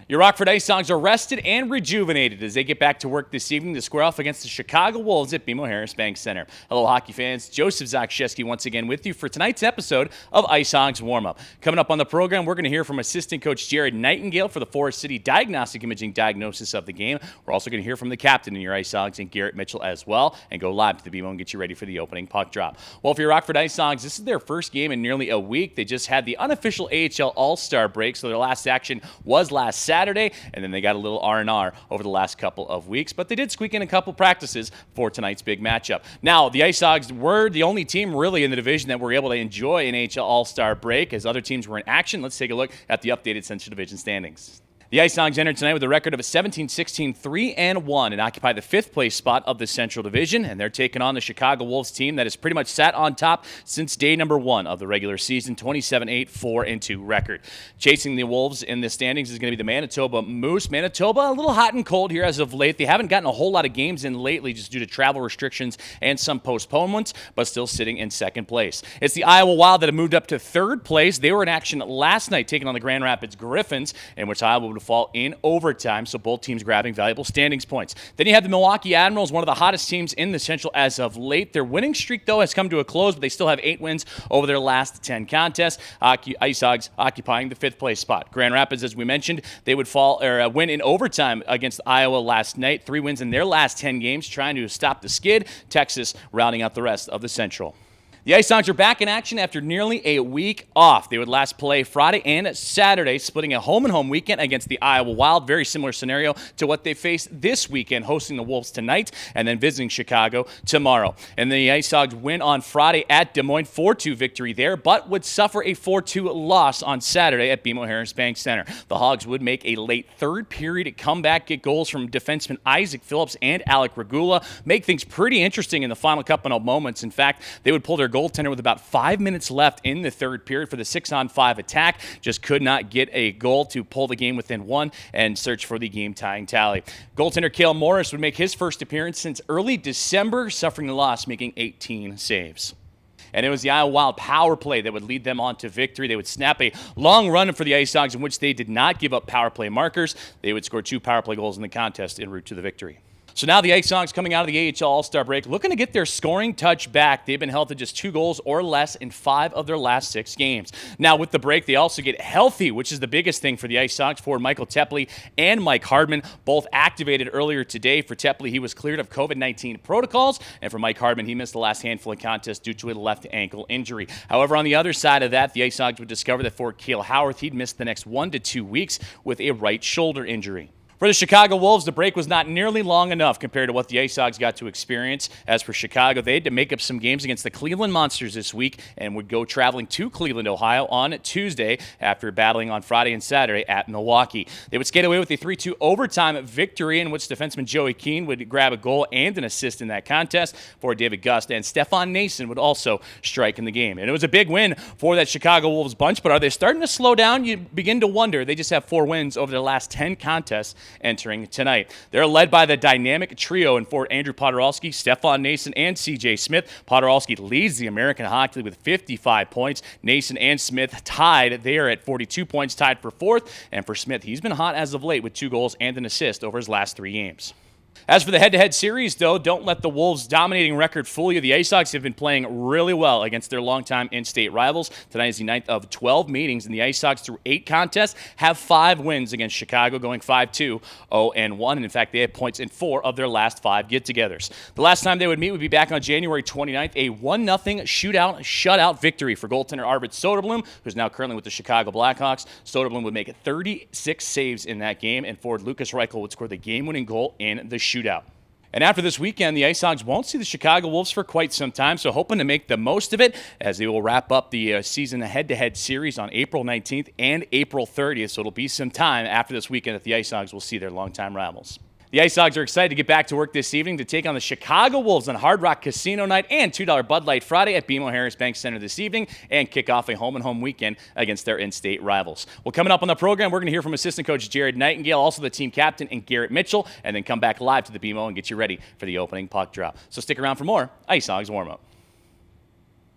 Your Rockford IceHogs are rested and rejuvenated as they get back to work this evening to square off against the Chicago Wolves at BMO Harris Bank Center. Hello, hockey fans. Joseph Zakrzewski once again with you for tonight's episode of IceHogs Warmup. Coming up on the program, we're going to hear from assistant coach Jared Nightingale for the Forest City Diagnostic Imaging diagnosis of the game. We're also going to hear from the captain in your IceHogs and Garrett Mitchell as well, and go live to the BMO and get you ready for the opening puck drop. Well, for your Rockford IceHogs, this is their first game in nearly a week. They just had the unofficial AHL All-Star break, so their last action was last Saturday, and then they got a little R&R over the last couple of weeks, but they did squeak in a couple practices for tonight's big matchup. Now, the IceHogs were the only team really in the division that were able to enjoy an AHL All-Star break as other teams were in action. Let's take a look at the updated Central Division standings. The IceHogs entered tonight with a record of 17-16, 3-1, and occupy the fifth place spot of the Central Division, and they're taking on the Chicago Wolves team that has pretty much sat on top since day number one of the regular season, 27-8, 4-2 record. Chasing the Wolves in the standings is going to be the Manitoba Moose. Manitoba a little hot and cold here as of late. They haven't gotten a whole lot of games in lately just due to travel restrictions and some postponements, but still sitting in second place. It's the Iowa Wild that have moved up to third place. They were in action last night taking on the Grand Rapids Griffins, in which Iowa would fall in overtime, so both teams grabbing valuable standings points. Then you have the Milwaukee Admirals, one of the hottest teams in the Central as of late. Their winning streak, though, has come to a close, but they still have 8 wins over their last 10 contests. IceHogs occupying the fifth place spot. Grand Rapids, as we mentioned, they would win in overtime against Iowa last night. 3 wins in their last 10 games, trying to stop the skid. Texas rounding out the rest of the Central. The IceHogs are back in action after nearly a week off. They would last play Friday and Saturday, splitting a home-and-home weekend against the Iowa Wild. Very similar scenario to what they face this weekend, hosting the Wolves tonight and then visiting Chicago tomorrow. And the IceHogs win on Friday at Des Moines, 4-2 victory there, but would suffer a 4-2 loss on Saturday at BMO Harris Bank Center. The Hogs would make a late third period comeback, get goals from defenseman Isaac Phillips and Alec Regula, make things pretty interesting in the final couple of moments. In fact, they would pull their goaltender with about 5 minutes left in the third period for the 6-on-5 attack. Just could not get a goal to pull the game within one and search for the game-tying tally. Goaltender Cale Morris would make his first appearance since early December, suffering the loss, making 18 saves. And it was the Iowa Wild power play that would lead them on to victory. They would snap a long run for the IceHogs in which they did not give up power play markers. They would score 2 power play goals in the contest en route to the victory. So now the IceHogs coming out of the AHL All-Star break looking to get their scoring touch back. They've been held to just 2 goals or less in 5 of their last 6 games. Now with the break, they also get healthy, which is the biggest thing for the IceHogs. Forward Michael Tepley and Mike Hardman both activated earlier today. For Tepley, he was cleared of COVID-19 protocols, and for Mike Hardman, he missed the last handful of contests due to a left ankle injury. However, on the other side of that, the IceHogs would discover that for Cale Howarth, he'd missed the next 1 to 2 weeks with a right shoulder injury. For the Chicago Wolves, the break was not nearly long enough compared to what the IceHogs got to experience. As for Chicago, they had to make up some games against the Cleveland Monsters this week and would go traveling to Cleveland, Ohio on Tuesday after battling on Friday and Saturday at Milwaukee. They would skate away with a 3-2 overtime victory in which defenseman Joey Keane would grab a goal and an assist in that contest for David Gust, and Stefan Nason would also strike in the game. And it was a big win for that Chicago Wolves bunch, but are they starting to slow down? You begin to wonder. They just have 4 wins over their last 10 contests entering tonight. They're led by the dynamic trio in forward Andrew Podorowski, Stefan Nason, and C.J. Smith. Podorowski leads the American Hockey League with 55 points. Nason and Smith tied there at 42 points, tied for 4th. And for Smith, he's been hot as of late with 2 goals and an assist over his last 3 games. As for the head-to-head series, though, don't let the Wolves' dominating record fool you. The IceHogs have been playing really well against their longtime in-state rivals. Tonight is the 9th of 12 meetings, and the IceHogs, through 8 contests, have 5 wins against Chicago, going 5-2, 0-1. And in fact, they have points in 4 of their last 5 get-togethers. The last time they would meet would be back on January 29th, a 1-0 shutout victory for goaltender Arvid Soderblom, who's now currently with the Chicago Blackhawks. Soderblom would make 36 saves in that game, and forward Lucas Reichel would score the game-winning goal in the shootout. And after this weekend, the IceHogs won't see the Chicago Wolves for quite some time, so hoping to make the most of it as they will wrap up the season head-to-head series on April 19th and April 30th, so it'll be some time after this weekend that the IceHogs will see their longtime rivals. The IceHogs are excited to get back to work this evening to take on the Chicago Wolves on Hard Rock Casino Night and $2 Bud Light Friday at BMO Harris Bank Center this evening and kick off a home-and-home weekend against their in-state rivals. Well, coming up on the program, we're going to hear from assistant coach Jared Nightingale, also the team captain, and Garrett Mitchell, and then come back live to the BMO and get you ready for the opening puck drop. So stick around for more IceHogs Warm-Up.